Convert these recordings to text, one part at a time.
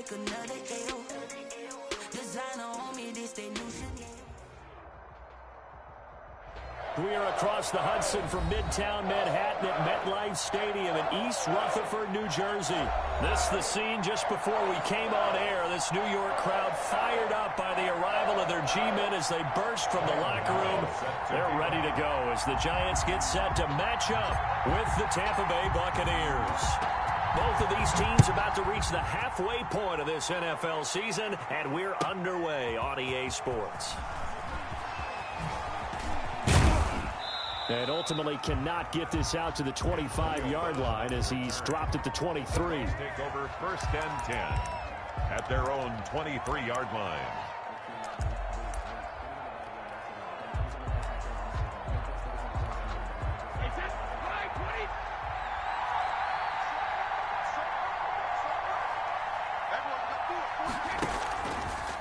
like another L. Designer on me, this they new shit. We are across the Hudson from Midtown Manhattan at MetLife Stadium in East Rutherford, New Jersey. This is the scene just before we came on air. This New York crowd fired up by the arrival of their G-men as they burst from the locker room. They're ready to go as the Giants get set to match up with the Tampa Bay Buccaneers. Both of these teams about to reach the halfway point of this NFL season, and we're underway on EA Sports. And ultimately cannot get this out to the 25-yard line as he's dropped at the 23. Take over 1st and 10 at their own 23-yard line.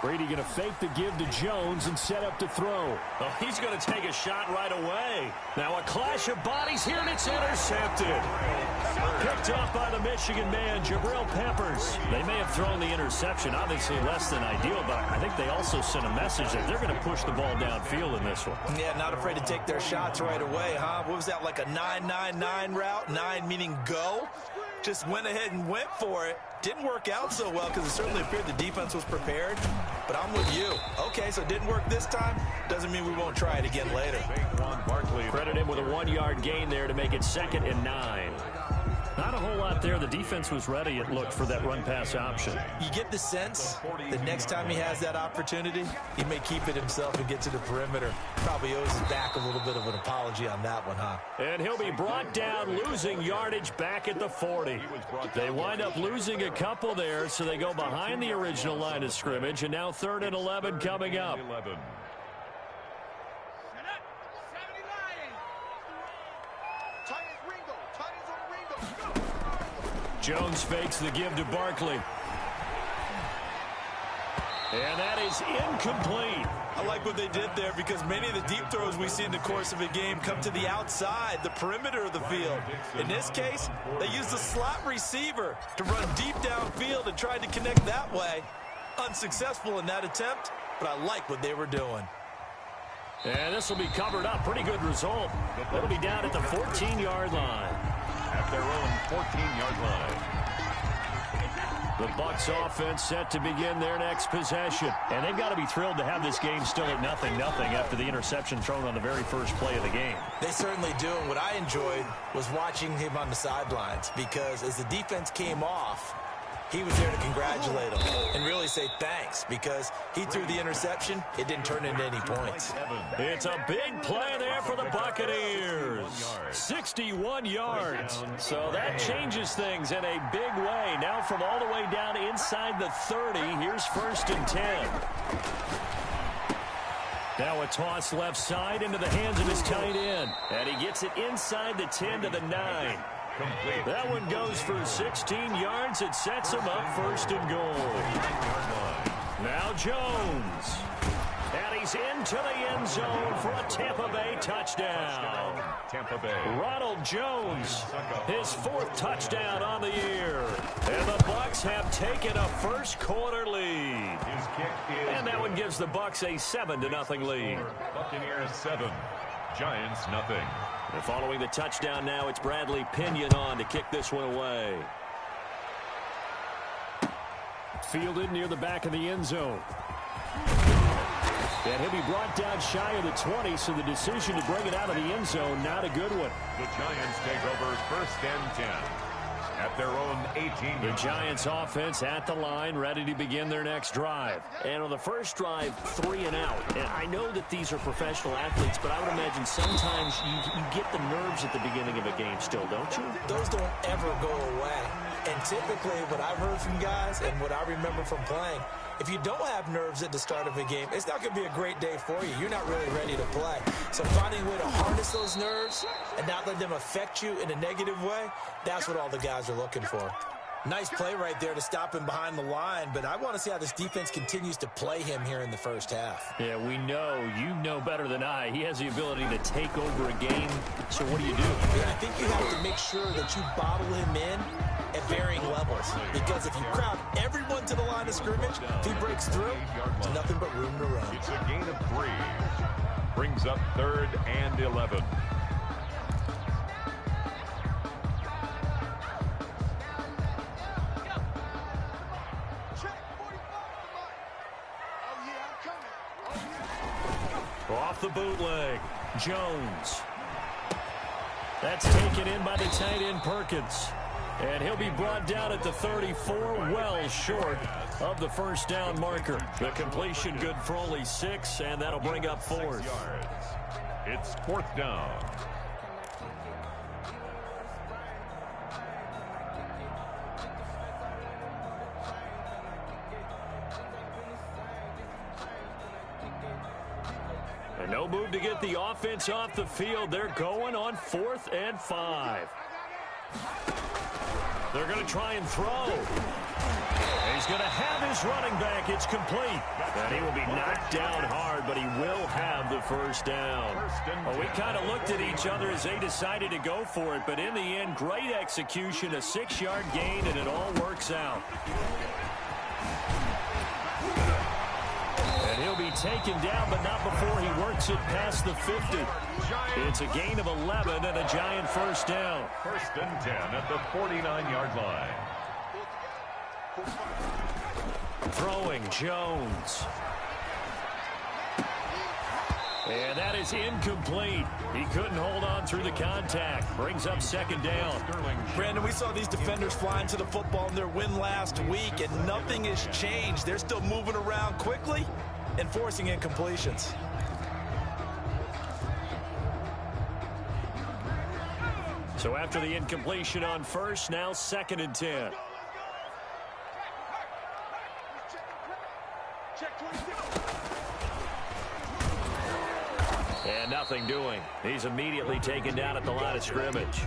Brady going to fake the give to Jones and set up to throw. Oh, he's going to take a shot right away. Now a clash of bodies here, and it's intercepted. Picked off by the Michigan man, Jabril Peppers. They may have thrown the interception, obviously less than ideal, but I think they also sent a message that they're going to push the ball downfield in this one. Yeah, not afraid to take their shots right away, huh? What was that, like a 9-9-9 route? 9 meaning go? Just went ahead and went for it. Didn't work out so well because it certainly appeared the defense was prepared. But I'm with you. Okay, so it didn't work this time. Doesn't mean we won't try it again later. Credit him with a 1-yard gain there to make it 2nd and 9. Not a whole lot there. The defense was ready, it looked, for that run-pass option. You get the sense that next time he has that opportunity, he may keep it himself and get to the perimeter. Probably owes his back a little bit of an apology on that one, huh? And he'll be brought down, losing yardage back at the 40. They wind up losing a couple there, so they go behind the original line of scrimmage, and now 3rd and 11 coming up. Jones fakes the give to Barkley. And that is incomplete. I like what they did there because many of the deep throws we see in the course of a game come to the outside, the perimeter of the field. In this case, they used the slot receiver to run deep downfield and tried to connect that way. Unsuccessful in that attempt, but I like what they were doing. And this will be covered up. Pretty good result. It'll be down at the 14-yard line. At their own 14-yard line. The Bucs offense set to begin their next possession. And they've got to be thrilled to have this game still at 0-0 after the interception thrown on the very first play of the game. They certainly do. And what I enjoyed was watching him on the sidelines because as the defense came off, he was there to congratulate them and really say thanks because he threw the interception. It didn't turn into any points. It's a big play there for the Buccaneers. 61 yards. So that changes things in a big way. Now from all the way down inside the 30, here's 1st and 10. Now a toss left side into the hands of his tight end. And he gets it inside the 10 to the 9. That one goes for 16 yards. It sets him up 1st and goal. Now Jones. And he's into the end zone for a Tampa Bay touchdown. Tampa Bay. Ronald Jones, his 4th touchdown on the year. And the Bucs have taken a first-quarter lead. And that one gives the Bucs a 7-0 lead. Buccaneers 7, Giants 0. And following the touchdown now, it's Bradley Pinion on to kick this one away. Fielded near the back of the end zone. And he'll be brought down shy of the 20, so the decision to bring it out of the end zone, not a good one. The Giants take over 1st and 10 at their own 18. The Giants offense at the line, ready to begin their next drive. And on the first drive, 3 and out. And I know that these are professional athletes, but I would imagine sometimes you get the nerves at the beginning of a game still, don't you? Those don't ever go away. And typically what I've heard from guys and what I remember from playing, if you don't have nerves at the start of a game, it's not going to be a great day for you. You're not really ready to play. So finding a way to harness those nerves and not let them affect you in a negative way, that's what all the guys are looking for. Nice play right there to stop him behind the line, but I want to see how this defense continues to play him here in the first half. Yeah, we know. You know better than I. He has the ability to take over a game. So what do you do? Yeah, I think you have to make sure that you bottle him in at varying levels. Because if you crowd everyone to the line of scrimmage, if he breaks through, there's nothing but room to run. It's a gain of 3. Brings up 3rd and 11. Off the bootleg, Jones. That's taken in by the tight end Perkins. And he'll be brought down at the 34, well short of the first down marker. The completion good for only 6, and that'll bring up 4th. It's 4th down. And no move to get the offense off the field. They're going on 4th and 5. They're going to try and throw. He's going to have his running back. It's complete. And he will be knocked down hard, but he will have the first down. Well, we kind of looked at each other as they decided to go for it, but in the end, great execution, a 6-yard gain, and it all works out. And he'll be taken down, but not before he works it past the 50. It's a gain of 11 and a giant first down. 1st and 10 at the 49-yard line. Throwing Jones. And that is incomplete. He couldn't hold on through the contact. Brings up 2nd down. Brandon, we saw these defenders flying to the football in their win last week, and nothing has changed. They're still moving around quickly and forcing incompletions. So after the incompletion on first, now 2nd and 10. And nothing doing. He's immediately taken down at the line of scrimmage.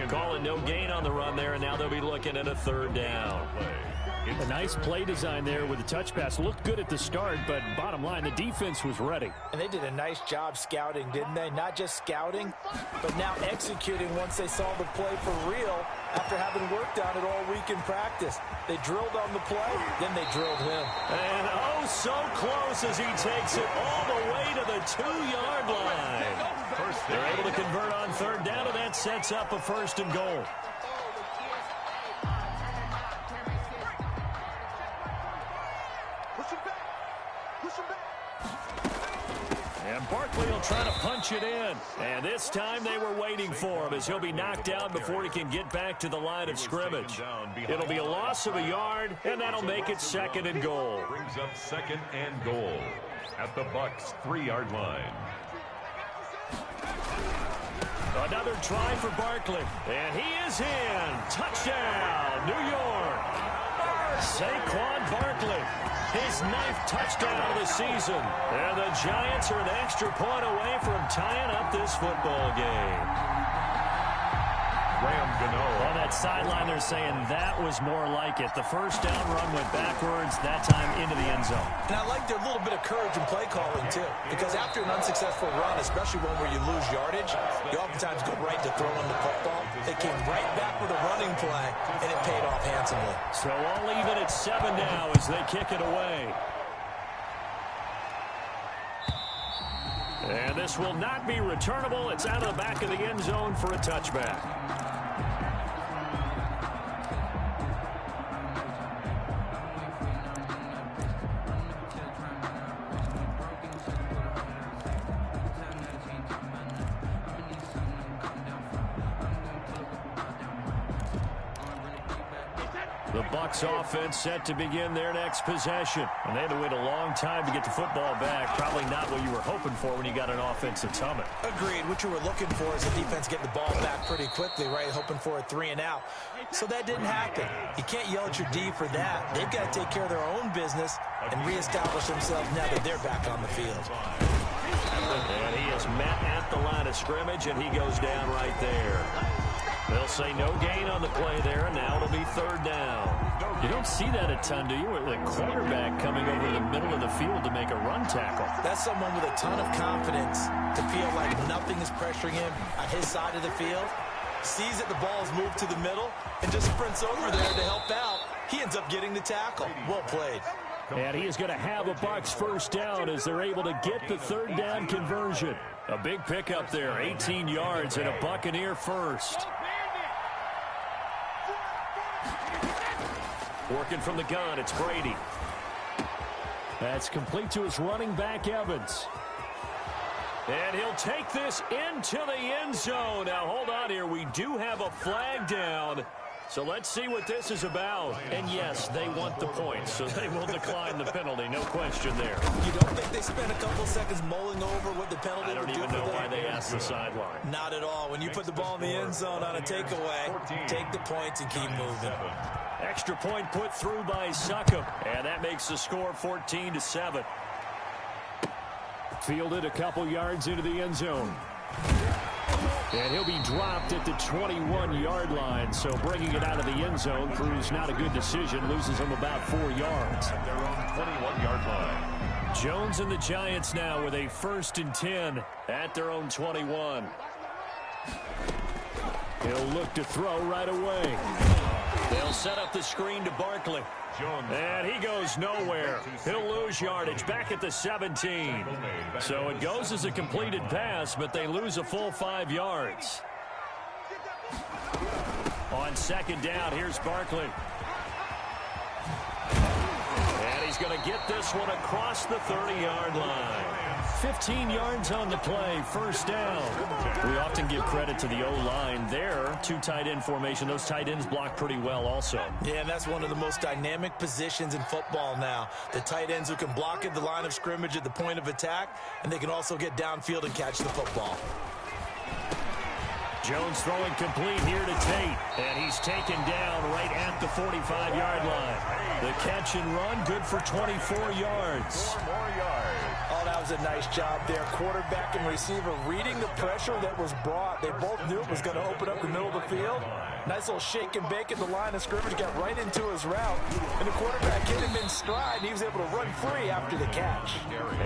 Calling no gain on the run there, and now they'll be looking at a 3rd down. A nice play design there with the touch pass. Looked good at the start, but bottom line, the defense was ready. And they did a nice job scouting, didn't they? Not just scouting, but now executing once they saw the play for real after having worked on it all week in practice. They drilled on the play, then they drilled him. And oh, so close as he takes it all the way to the 2-yard line. They're able to convert on 3rd down, and that sets up a 1st and goal. And Barkley will try to punch it in. And this time they were waiting for him as he'll be knocked down before he can get back to the line of scrimmage. It'll be a loss of a yard, and that'll make it 2nd and goal. Brings up 2nd and goal at the Bucs 3-yard line. Another try for Barkley. And he is in. Touchdown, New York. Saquon Barkley. His 9th touchdown of the season. And the Giants are an extra point away from tying up this football game. On that sideline, they're saying that was more like it. The first down run went backwards, that time into the end zone. And I like their little bit of courage in play calling, too. Because after an unsuccessful run, especially one where you lose yardage, you oftentimes go right to throwing the football. They came right back with a running play, and it paid off handsomely. So all even at 7 now as they kick it away. And this will not be returnable. It's out of the back of the end zone for a touchback. The Bucs offense set to begin their next possession. And they had to wait a long time to get the football back. Probably not what you were hoping for when you got an offensive summit. Agreed. What you were looking for is the defense getting the ball back pretty quickly, right? Hoping for a 3 and out. So that didn't happen. You can't yell at your D for that. They've got to take care of their own business and reestablish themselves now that they're back on the field. And he is met at the line of scrimmage, and he goes down right there. They'll say no gain on the play there, and now it'll be 3rd down. You don't see that a ton, do you? The quarterback coming over the middle of the field to make a run tackle. That's someone with a ton of confidence to feel like nothing is pressuring him on his side of the field. sees that the ball is moved to the middle, and just sprints over there to help out. He ends up getting the tackle. Well played. And he is going to have a Bucs first down as they're able to get the third down conversion. A big pickup there, 18 yards and a Buccaneer first. Working from the gun, it's Brady. That's complete to his running back, Evans. And he'll take this into the end zone. Now, hold on here. We do have a flag down. So let's see what this is about. And, yes, they want the points, so they will decline the penalty. No question there. You don't think they spent a couple seconds mulling over what the penalty would do for them? I don't even know why they asked the sideline. Not at all. When you put the ball in the end zone on a takeaway, take the points and keep moving. Extra point put through by Succop. And that makes the score 14-7. Fielded a couple yards into the end zone. And he'll be dropped at the 21-yard line. So bringing it out of the end zone proves not a good decision. Loses him about 4 yards. At their own 21-yard line. Jones and the Giants now with a 1st and 10 at their own 21. He'll look to throw right away. They'll set up the screen to Barkley. And he goes nowhere. He'll lose yardage back at the 17. So it goes as a completed pass, but they lose a full 5 yards. On second down, here's Barkley. And he's going to get this one across the 30-yard line. 15 yards on the play, first down. We often give credit to the O-line there. 2 tight end formation. Those tight ends block pretty well also. Yeah, and that's one of the most dynamic positions in football now. The tight ends who can block at the line of scrimmage at the point of attack, and they can also get downfield and catch the football. Jones throwing complete here to Tate, and he's taken down right at the 45-yard line. The catch and run, good for 24 yards. 4 more yards. Oh, that was a nice job there. Quarterback and receiver reading the pressure that was brought. They both knew it was going to open up the middle of the field. Nice little shake and bake at the line of scrimmage, got right into his route. And the quarterback hit him in stride, and he was able to run free after the catch.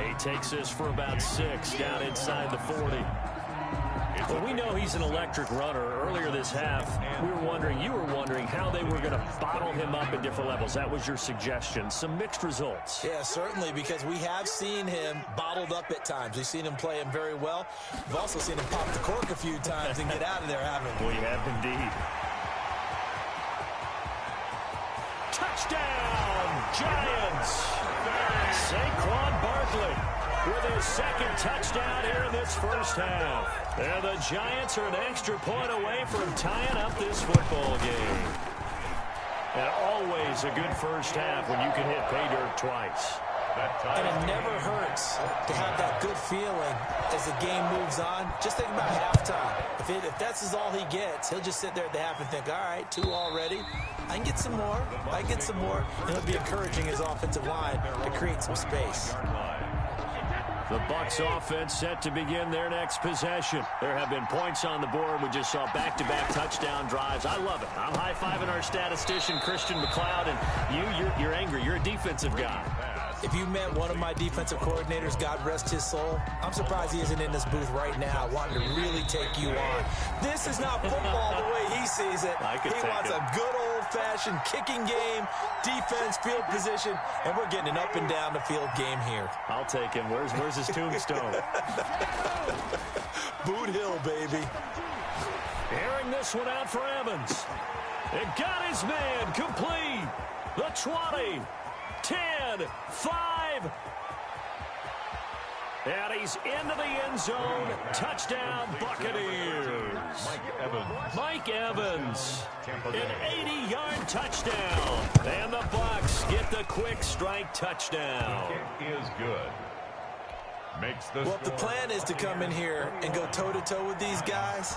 He takes this for about 6 down inside the 40. Well, we know he's an electric runner. Earlier this half, you were wondering how they were going to bottle him up at different levels. That was your suggestion. Some mixed results. Yeah, certainly, because we have seen him bottled up at times. We've seen him play him very well. We've also seen him pop the cork a few times and get out of there, haven't we? We have indeed. Touchdown, Giants! Saquon Barkley with his 2nd touchdown here in this first half. And the Giants are an extra point away from tying up this football game. And always a good first half when you can hit pay dirt twice. And it never hurts to have that good feeling as the game moves on. Just think about halftime. If that's all he gets, he'll just sit there at the half and think, all right, 2 already. I can get some more. I can get some more. And he'll be encouraging his offensive line to create some space. The Bucs offense set to begin their next possession. There have been points on the board. We just saw back-to-back touchdown drives. I love it. I'm high-fiving our statistician, Christian McLeod, and you're angry. You're a defensive guy. If you met one of my defensive coordinators, God rest his soul, I'm surprised he isn't in this booth right now wanting to really take you on. This is not football the way he sees it. He wants a good old-fashioned kicking game, defense, field position, and we're getting an up and down the field game here. I'll take him. Where's his tombstone? Boot Hill, baby. Airing this one out for Evans. It got his man complete. The 20. 10, 5. And he's into the end zone. Touchdown, Buccaneers. Mike Evans. An 80-yard touchdown. And the Bucs get the quick strike touchdown. It is good. Well, if the plan is to come in here and go toe-to-toe with these guys,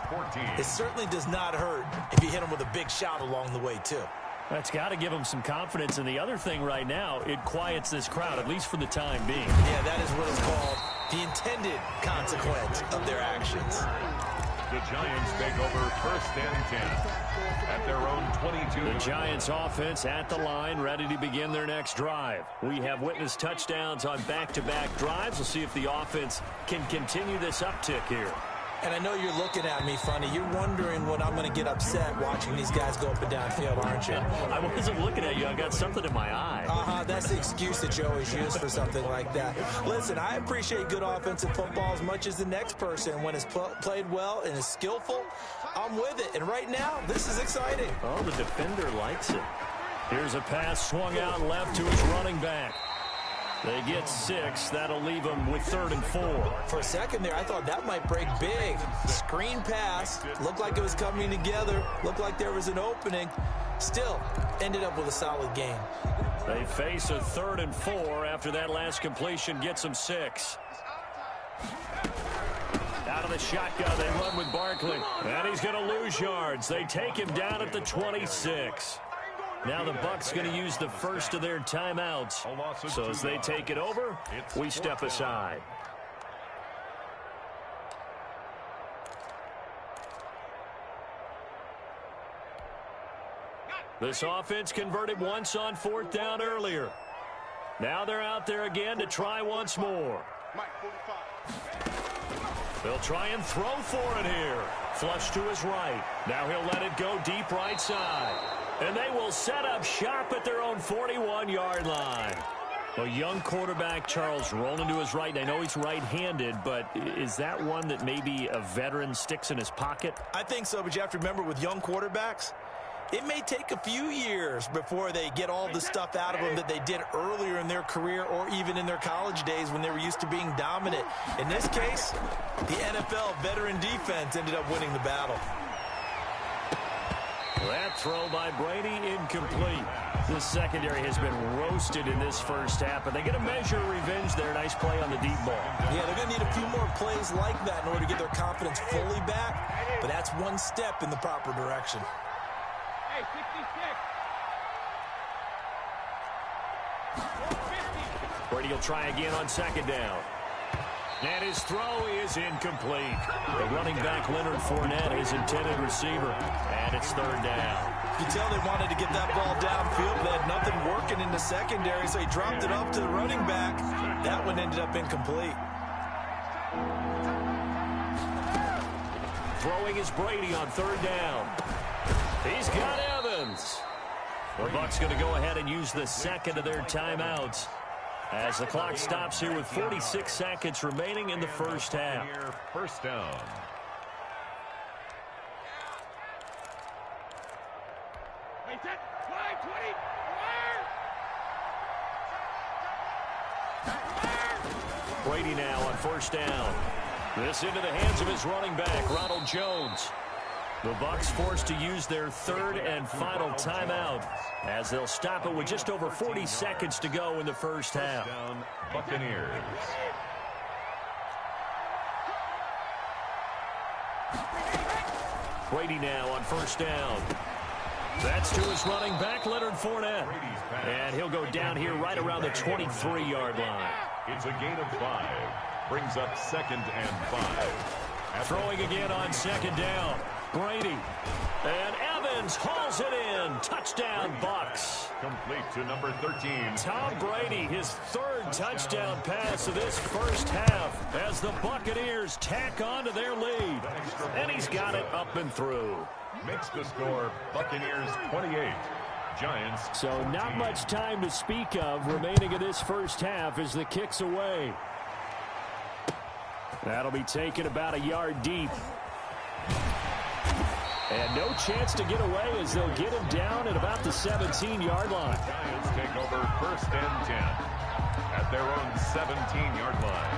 it certainly does not hurt if you hit them with a big shot along the way, too. That's got to give them some confidence. And the other thing right now, it quiets this crowd, at least for the time being. Yeah, that is what is called the intended consequence of their actions. The Giants take over 1st and 10 at their own 22. The Giants offense at the line, ready to begin their next drive. We have witnessed touchdowns on back-to-back drives. We'll see if the offense can continue this uptick here. And I know you're looking at me funny. You're wondering when I'm going to get upset watching these guys go up and down field, aren't you? I wasn't looking at you. I got something in my eye. That's the excuse that you always use for something like that. Listen, I appreciate good offensive football as much as the next person. When it's played well and is skillful, I'm with it. And right now, this is exciting. Oh, the defender likes it. Here's a pass swung out left to his running back. They get 6. That'll leave them with 3rd and 4. For a second there, I thought that might break big. Screen pass. Looked like it was coming together. Looked like there was an opening. Still, ended up with a solid game. They face a 3rd and 4 after that last completion gets them 6. Out of the shotgun, they run with Barkley. And he's going to lose yards. They take him down at the 26. Now the Bucs going to use the first of their timeouts. So as they take it over, we step aside. This offense converted once on 4th down earlier. Now they're out there again to try once more. They'll try and throw for it here. Flush to his right. Now he'll let it go deep right side. And they will set up shop at their own 41-yard line. A young quarterback, Charles, rolling to his right. I know he's right-handed, but is that one that maybe a veteran sticks in his pocket? I think so, but you have to remember with young quarterbacks, it may take a few years before they get all the stuff out of them that they did earlier in their career or even in their college days when they were used to being dominant. In this case, the NFL veteran defense ended up winning the battle. That throw by Brady incomplete. This secondary has been roasted in this first half, but they get a measure of revenge there. Nice play on the deep ball. Yeah, they're going to need a few more plays like that in order to get their confidence fully back, but that's one step in the proper direction. Hey, 66. Brady will try again on 2nd down. And his throw is incomplete. The running back, Leonard Fournette, his intended receiver. And it's 3rd down. You can tell they wanted to get that ball downfield. They had nothing working in the secondary, so he dropped it up to the running back. That one ended up incomplete. Throwing is Brady on 3rd down. He's got Evans. The Bucs going to go ahead and use the second of their timeouts as the clock stops here with 46 seconds remaining in the first half. First down. Brady now on 1st down. This into the hands of his running back, Ronald Jones. The Bucs forced to use their 3rd and final timeout as they'll stop it with just over 40 seconds to go in the first half. Down, Buccaneers. Brady now on 1st down. That's to his running back, Leonard Fournette. And he'll go down here right around the 23-yard line. It's a gain of 5. Brings up 2nd and 5. Throwing again on 2nd down. Brady. And Evans hauls it in. Touchdown, Bucs. Complete to number 13. Tom Brady, his 3rd touchdown pass of this first half as the Buccaneers tack on to their lead. And he's got it up and through. Makes the score Buccaneers 28. Giants. So not much time to speak of remaining in this first half as the kick's away. That'll be taken about a yard deep. And no chance to get away as they'll get him down at about the 17-yard line. Giants take over 1st and 10 at their own 17-yard line.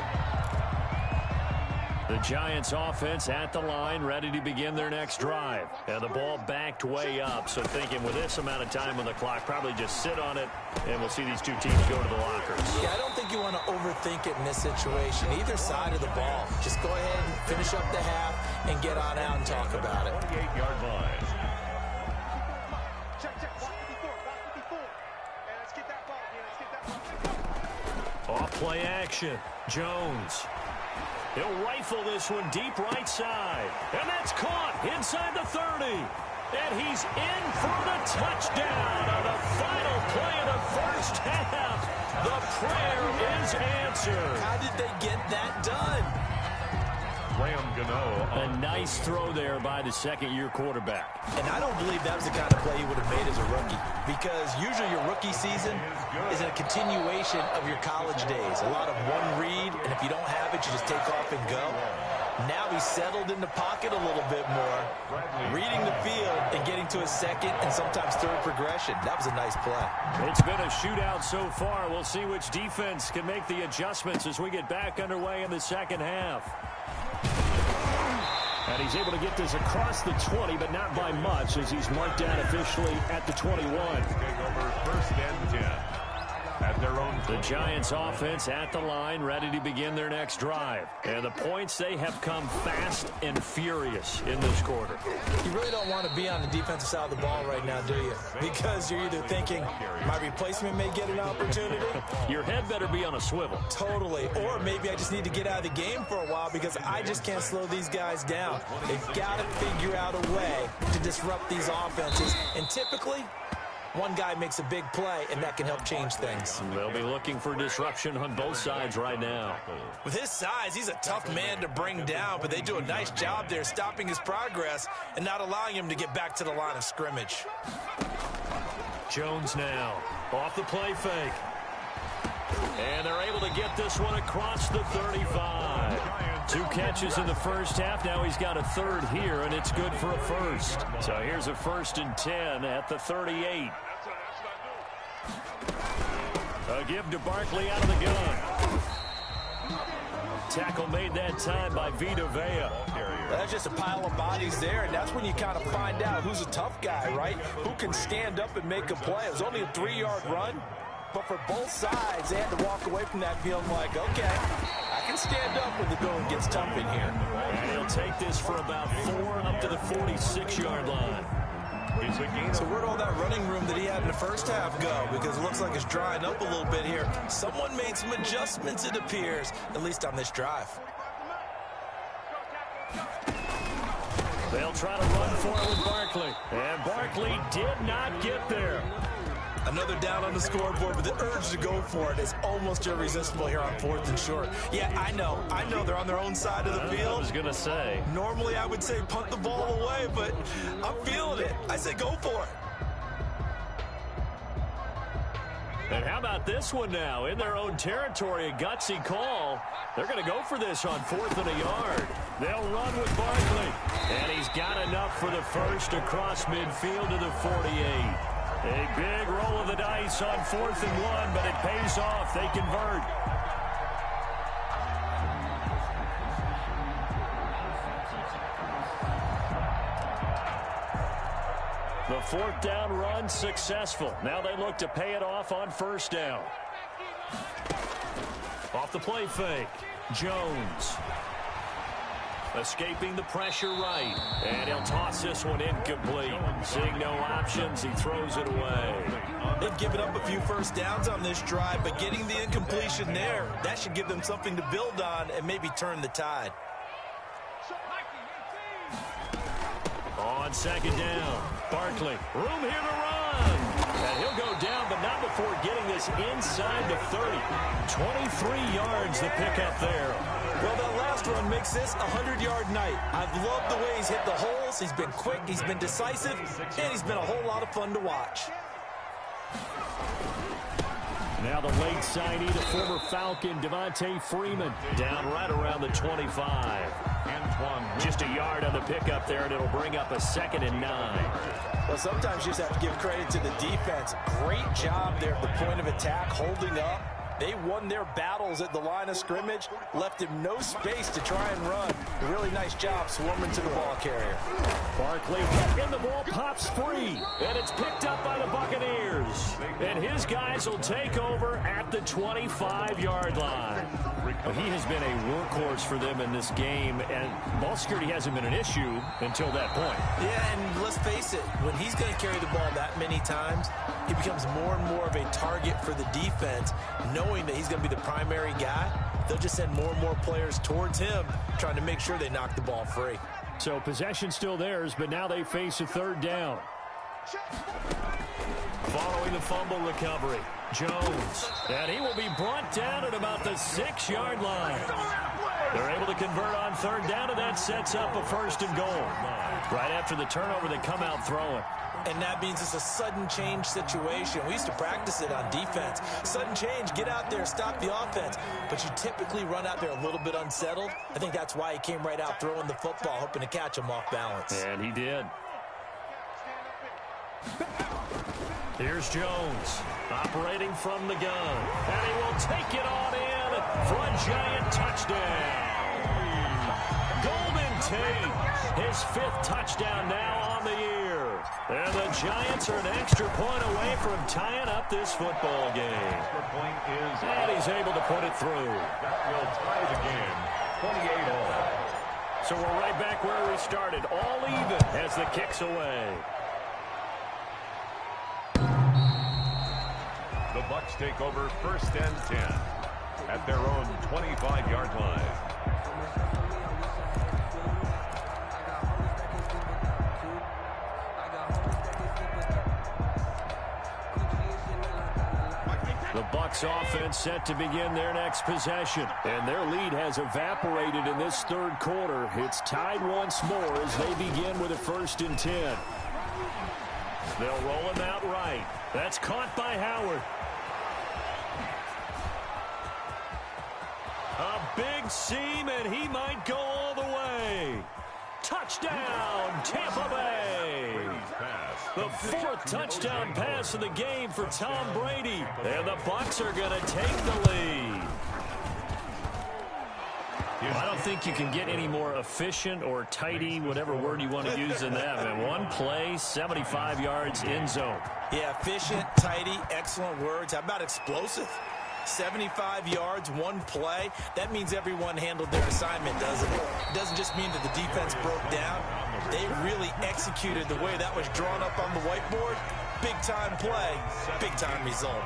The Giants offense at the line, ready to begin their next drive. And the ball backed way up, so thinking with this amount of time on the clock, probably just sit on it, and we'll see these two teams go to the lockers. Yeah, I don't think you want to overthink it in this situation, either side of the ball. Just go ahead and finish up the half and get on out and talk about it. 28-yard line. Off play action. Jones. He'll rifle this one deep right side. And that's caught inside the 30. And he's in for the touchdown on the final play of the first half. The prayer is answered. How did they get that done? slam Gano. A nice throw there by the second-year quarterback. And I don't believe that was the kind of play he would have made as a rookie, because usually your rookie season is a continuation of your college days. A lot of one read, and if you don't have it, you just take off and go. Now he's settled in the pocket a little bit more, reading the field and getting to his second and sometimes third progression. That was a nice play. It's been a shootout so far. We'll see which defense can make the adjustments as we get back underway in the second half. And he's able to get this across the 20, but not by much, as he's marked down officially at the 21. First and 10. At their own. The Giants offense at the line, ready to begin their next drive. And the points, they have come fast and furious in this quarter. You really don't want to be on the defensive side of the ball right now, do you? Because you're either thinking, my replacement may get an opportunity. Your head better be on a swivel. Totally. Or maybe I just need to get out of the game for a while because I just can't slow these guys down. They've got to figure out a way to disrupt these offenses. And typically, one guy makes a big play, and that can help change things. They'll be looking for disruption on both sides right now. With his size, he's a tough man to bring down, but they do a nice job there stopping his progress and not allowing him to get back to the line of scrimmage. Jones now off the play fake. And they're able to get this one across the 35. 2 catches in the first half. Now he's got a third here, and it's good for a first. So here's a 1st and 10 at the 38. A give to Barkley out of the gun. Tackle made that time by Vita Vea. That's just a pile of bodies there, and that's when you kind of find out who's a tough guy, right? Who can stand up and make a play. It was only a 3-yard run, but for both sides, they had to walk away from that feeling like, okay, I can stand up when the going gets tough in here. And he'll take this for about 4 up to the 46-yard line. So where'd all that running room that he had in the first half go? Because it looks like it's drying up a little bit here. Someone made some adjustments, it appears, at least on this drive. They'll try to run for it with Barkley. And Barkley did not get there. Another down on the scoreboard, but the urge to go for it is almost irresistible here on 4th and short. Yeah, I know they're on their own side of the field. I was going to say. Normally I would say punt the ball away, but I'm feeling it. I say go for it. And how about this one now? In their own territory, a gutsy call. They're going to go for this on 4th and a yard. They'll run with Barkley. And he's got enough for the first across midfield to the 48. A big roll of the dice on 4th and 1, but it pays off. They convert. The 4th down run successful. Now they look to pay it off on 1st down. Off the play fake. Jones. Escaping the pressure right. And he'll toss this one incomplete. Seeing no options, he throws it away. They've given up a few first downs on this drive, but getting the incompletion there, that should give them something to build on and maybe turn the tide. On 2nd down, Barkley. Room here to run. And he'll go down, but not before getting this inside the 30. 23 yards the pickup there. Well, that last run makes this a 100-yard night. I've loved the way he's hit the holes. He's been quick, he's been decisive, and he's been a whole lot of fun to watch. Now the late signee, the former Falcon, Devontae Freeman, down right around the 25. Just a yard on the pickup there, and it'll bring up a 2nd and 9. Well, sometimes you just have to give credit to the defense. Great job there at the point of attack, holding up. They won their battles at the line of scrimmage, left him no space to try and run. A really nice job swarming to the ball carrier. Barkley, and the ball pops free, and it's picked up by the Buccaneers. And his guys will take over at the 25-yard line. Well, he has been a workhorse for them in this game, and ball security hasn't been an issue until that point. Yeah, and let's face it, when he's going to carry the ball that many times, he becomes more and more of a target for the defense, knowing that he's going to be the primary guy. They'll just send more and more players towards him, trying to make sure they knock the ball free. So possession still theirs, but now they face a 3rd down. Following the fumble recovery, Jones. And he will be brought down at about the 6-yard line. They're able to convert on third down, and that sets up a first and goal. Right after the turnover, they come out throwing. And that means it's a sudden change situation. We used to practice it on defense. Sudden change, get out there, stop the offense. But you typically run out there a little bit unsettled. I think that's why he came right out throwing the football, hoping to catch him off balance. And he did. Here's Jones, operating from the gun. And he will take it on in for a giant touchdown. Golden Tate, his 5th touchdown now on the year. And the Giants are an extra point away from tying up this football game. And he's able to put it through. That will tie the game, 28-all. So we're right back where we started, all even as the kick's away. The Bucs take over 1st and 10 at their own 25-yard line. The Bucs offense set to begin their next possession. And their lead has evaporated in this third quarter. It's tied once more as they begin with a 1st and 10. They'll roll him out right. That's caught by Howard. A big seam, and he might go all the way. Touchdown, Tampa Bay. The 4th touchdown pass of the game for Tom Brady. And the Bucs are going to take the lead. I don't think you can get any more efficient or tidy, whatever word you want to use in that. And one play, 75 yards in zone. Yeah, efficient, tidy, excellent words. How about explosive? 75 yards, one play. That means everyone handled their assignment, doesn't it? It doesn't just mean that the defense broke down. They really executed the way that was drawn up on the whiteboard. Big-time play, big-time result.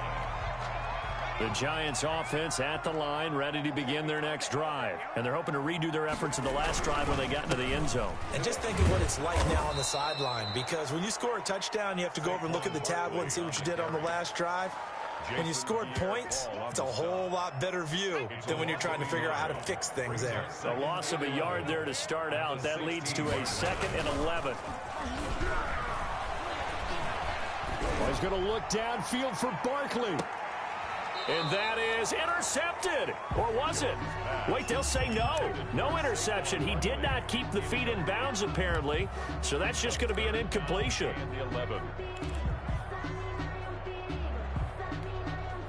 The Giants offense at the line, ready to begin their next drive. And they're hoping to redo their efforts in the last drive when they got into the end zone. And just think of what it's like now on the sideline, because when you score a touchdown, you have to go over and look at the tablet and see what you did on the last drive. When you scored points, it's a whole lot better view than when you're trying to figure out how to fix things there. A loss of a yard there to start out. That leads to a 2nd and 11. Well, he's going to look downfield for Barkley. And that is intercepted. Or was it? Wait, they'll say no. No interception. He did not keep the feet in bounds, apparently. So that's just going to be an incompletion.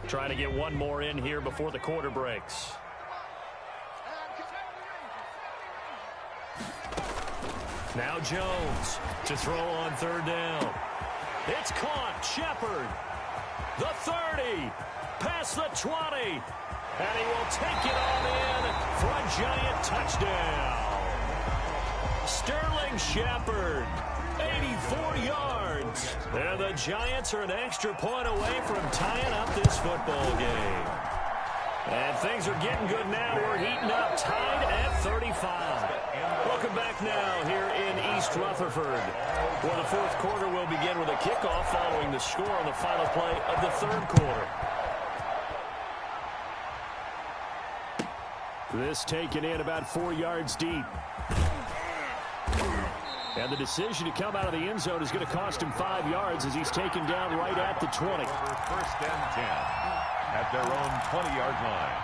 Trying to get one more in here before the quarter breaks. Now Jones to throw on 3rd down. It's caught. Shepard. The 30. Past the 20. And he will take it on in for a giant touchdown. Sterling Shepard. 84 yards. And the Giants are an extra point away from tying up this football game. And things are getting good now. We're heating up, tied at 35. Welcome back now here in East Rutherford, where the 4th quarter will begin with a kickoff following the score on the final play of the 3rd quarter. This taken in about 4 yards deep. And the decision to come out of the end zone is going to cost him 5 yards as he's taken down right at the 20. 1st and 10 at their own 20-yard line.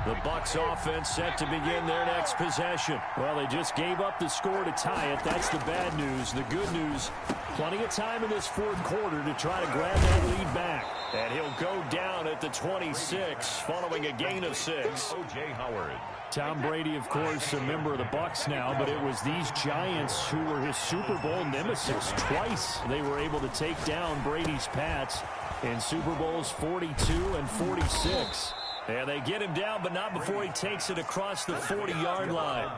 The Bucs offense set to begin their next possession. Well, they just gave up the score to tie it. That's the bad news. The good news, plenty of time in this 4th quarter to try to grab that lead back. And he'll go down at the 26 following a gain of 6. O.J. Howard. Tom Brady, of course, a member of the Bucs now, but it was these Giants who were his Super Bowl nemesis. Twice they were able to take down Brady's Pats in Super Bowls 42 and 46. And they get him down, but not before he takes it across the 40-yard line.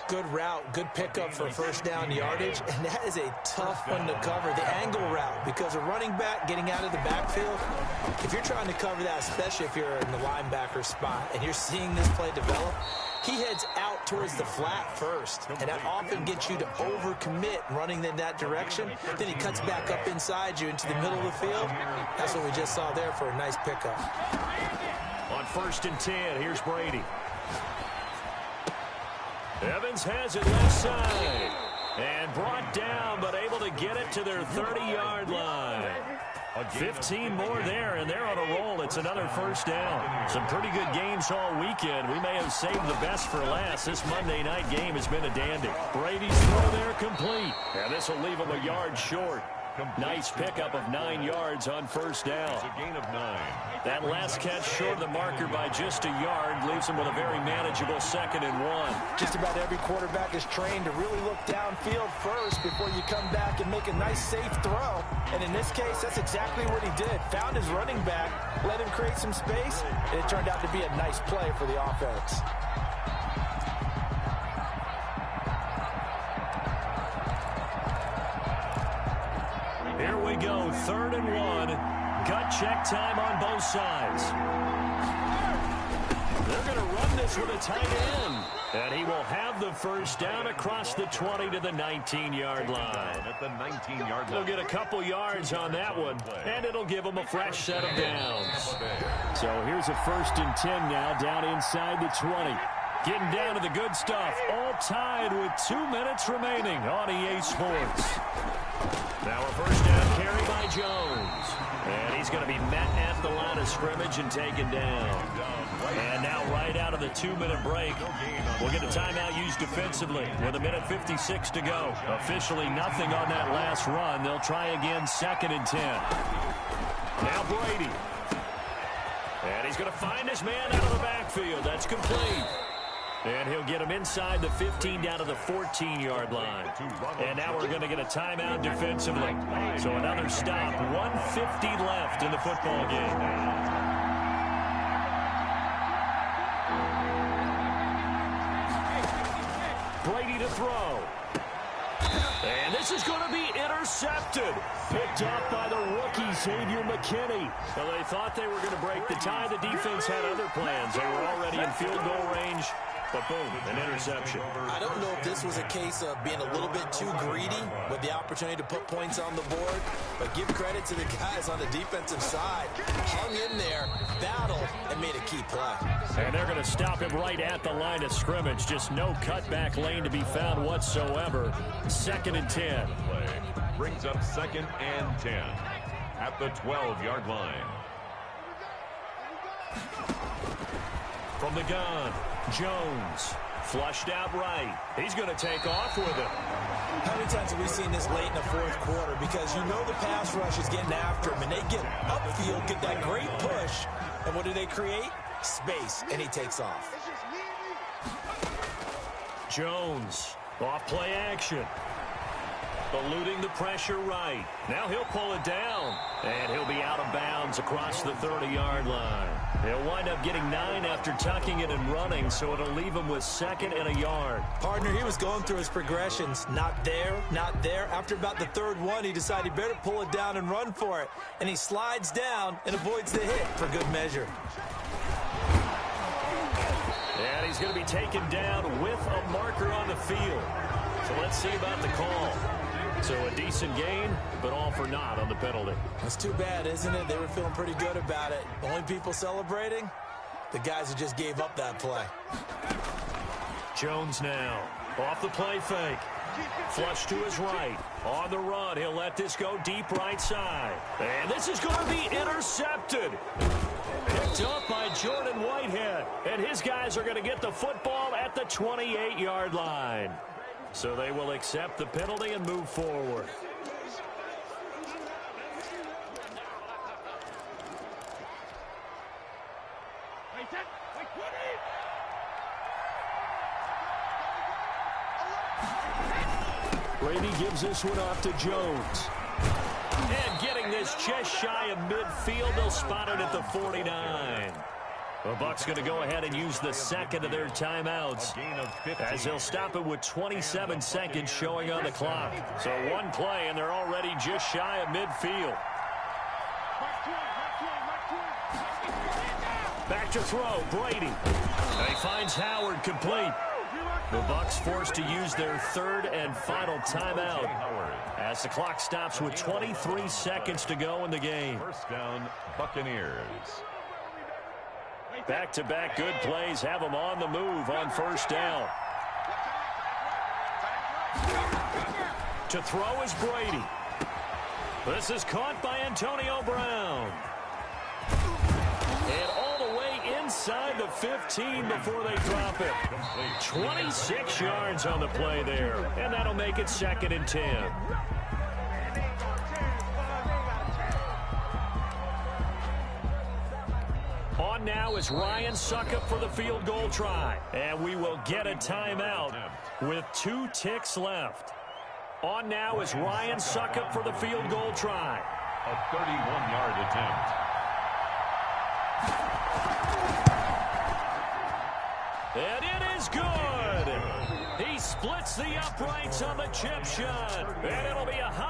Good route, good pickup for first down yardage, and that is a tough one to cover, the angle route, because a running back getting out of the backfield, if you're trying to cover that, especially if you're in the linebacker spot and you're seeing this play develop, he heads out towards the flat first, and that often gets you to overcommit running in that direction. Then he cuts back up inside you into the middle of the field. That's what we just saw there for a nice pickup. On 1st and 10, here's Brady. Evans has it left side. And brought down, but able to get it to their 30-yard line. 15 more there, and they're on a roll. It's another first down. Some pretty good games all weekend. We may have saved the best for last. This Monday night game has been a dandy. Brady's throw there complete. And this will leave him a yard short. Nice pickup of 9 yards on first down. It's a gain of 9. That last catch short of the marker by just a yard leaves him with a very manageable 2nd and 1. Just about every quarterback is trained to really look downfield first before you come back and make a nice, safe throw. And in this case, that's exactly what he did. Found his running back, let him create some space, and it turned out to be a nice play for the offense. Here we go, 3rd and 1. Gut check time on both sides. They're going to run this with a tight end. And he will have the first down across the 20 to the 19-yard line. At the 19-yard line. He'll get a couple yards on that one, and it'll give him a fresh set of downs. So here's a 1st and 10 now, down inside the 20. Getting down to the good stuff, all tied with 2 minutes remaining on EA Sports. Now a first down carry by Jones. And he's going to be met at the line of scrimmage and taken down. And now right out of the 2-minute break, we'll get a timeout used defensively with 1:56 to go. Officially nothing on that last run. They'll try again 2nd and 10. Now Brady. And he's going to find his man out of the backfield. That's complete. And he'll get him inside the 15 down to the 14-yard line. And now we're going to get a timeout defensively. So another stop, 1:50 left in the football game. Brady to throw. And this is going to be intercepted. Picked up by the rookie, Xavier McKinney. Well, they thought they were going to break the tie. The defense had other plans. They were already in field goal range. But boom, an interception. I don't know if this was a case of being a little bit too greedy with the opportunity to put points on the board, but give credit to the guys on the defensive side. Hung in there, battled, and made a key play. And they're going to stop him right at the line of scrimmage. Just no cutback lane to be found whatsoever. 2nd and 10. Brings up 2nd and 10 at the 12-yard line. From the gun, Jones, flushed out right. He's going to take off with it. How many times have we seen this late in the 4th quarter? Because you know the pass rush is getting after him, and they get upfield, get that great push, and what do they create? Space, and he takes off. Jones, off play action. Eluding the pressure right. Now he'll pull it down. And he'll be out of bounds across the 30-yard line. He'll wind up getting 9 after tucking it and running, so it'll leave him with 2nd and a yard. Partner, he was going through his progressions. Not there, not there. After about the 3rd one, he decided he better pull it down and run for it. And he slides down and avoids the hit for good measure. And he's going to be taken down with a marker on the field. So let's see about the call. So a decent gain, but all for naught on the penalty. That's too bad, isn't it? They were feeling pretty good about it. The only people celebrating, the guys who just gave up that play. Jones now, off the play fake. Flush to his right. On the run, he'll let this go deep right side. And this is going to be intercepted. Picked up by Jordan Whitehead. And his guys are going to get the football at the 28-yard line. So they will accept the penalty and move forward. Brady gives this one off to Jones. And getting this just shy of midfield, they'll spot it at the 49. The Bucs going to go ahead and use the second of their timeouts, as they'll stop it with 27 seconds showing on the clock. So one play, and they're already just shy of midfield. Back to throw, Brady. And he finds Howard complete. The Bucs forced to use their third and final timeout as the clock stops with 23 seconds to go in the game. First down, Buccaneers. Back-to-back good plays have them on the move on first down. To throw is Brady. This is caught by Antonio Brown. And all the way inside the 15 before they drop it. 26 yards on the play there. And that'll make it 2nd and 10. On now is Ryan Suckup for the field goal try. And we will get a timeout with 2 ticks left. On now is Ryan Suckup for the field goal try. A 31-yard attempt. And it is good. He splits the uprights on the chip shot. And it'll be a high